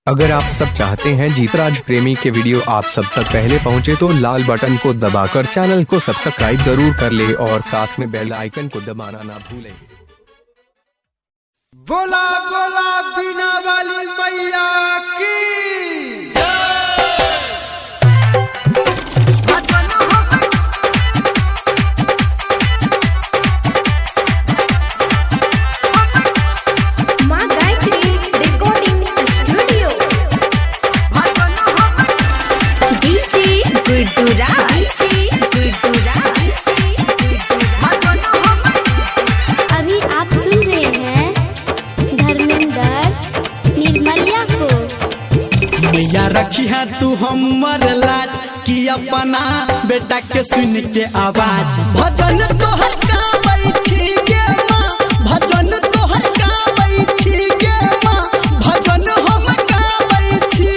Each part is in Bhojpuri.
अगर आप सब चाहते हैं जीतराज प्रेमी के वीडियो आप सब तक पहले पहुंचे तो लाल बटन को दबाकर चैनल को सब्सक्राइब जरूर कर ले और साथ में बेल आइकन को दबाना ना भूलें। बोला बोला बीना वाली मैया की अभी आप सुन रहे हैं धर्मेंद्र निर्मलिया को। मैया रखी है तू हमर लाज कि अपना बेटा के सुन के आवाज भजन तोहर गाबै छी गे माँ, भजन तोहर गाबै छी गे माँ, भजन हम गाबै छी।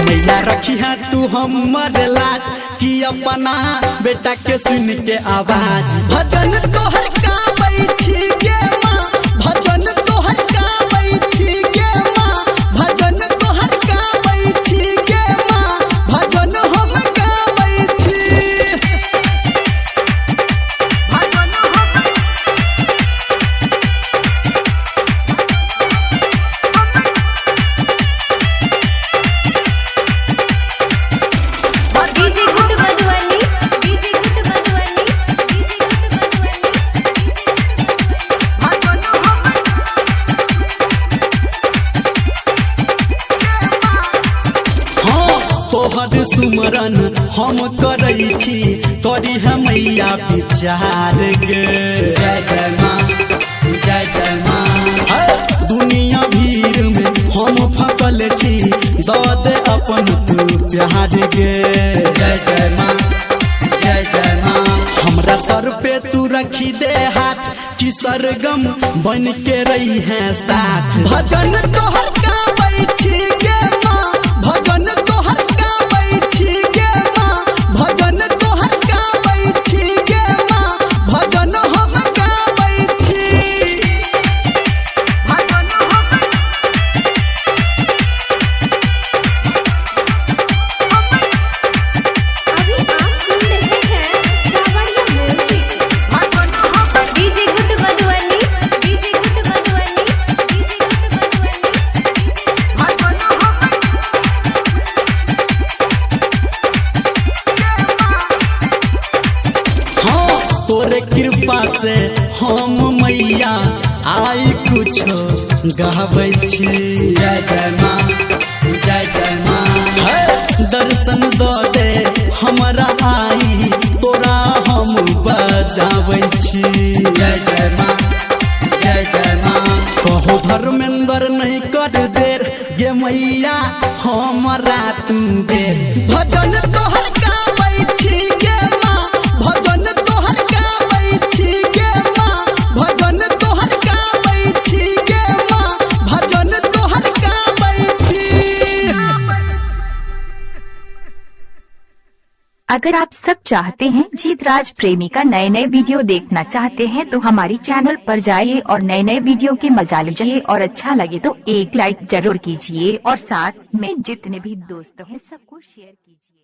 मैया रखी है तू हमर लाज कि अपना बेटा के सुन के आवाज भजन तोहर गाबै छी गे माँ, भजन तोहर गाबै छी गे माँ, भजन तोहर गाबै छी गे माँ, भजन हम गाबै छी। भजन DJ good Madhubani, DJ good Madhubani, DJ good Madhubani. हाँ तोहर सुमरन हम करै छी तोरी है मैया विचार गे। जय जय माँ, जय जय माँ। दुनिया भीड़ में हम फसल छी दे अपन तू प्यार गे। जय जय माँ, जय जय माँ। हमरा सर पे तू रखी दे हाथ कि सरगम बन के रही है साथ भजन तोहर गाबै छी गे माँ, भजन तोहर गाबै छी गे माँ, भजन तोहर गाबै छी गे माँ, भजन हम गाबै छी। भजन हम अभी आप सुन रहे हैं सावरिया music. DJ good Madhubani, DJ good Madhubani, DJ good हाँ तोरे कृपा से हम मैया आई कुछो गाबै छी। जय जय माँ, जय जय माँ। दर्शन दऽ दे हमरा आई तोरा हम बजाबै छी। जय जय माँ, जय जय माँ। कहो धर्मेंद्र नहीं कर देर गे मैया हमरा तू देर भजन तोहर गाबै छी गे माँ, भजन तोहर गाबै छी गे माँ, भजन तोहर गाबै छी गे माँ, भजन तोहर गाबै छी। अगर आप सब चाहते हैं जीतराज प्रेमी का नए नए वीडियो देखना चाहते हैं तो हमारी चैनल पर जाइए और नए नए वीडियो के मजा लीजिए और अच्छा लगे तो एक लाइक जरूर कीजिए और साथ में जितने भी दोस्त हैं सबको शेयर कीजिए।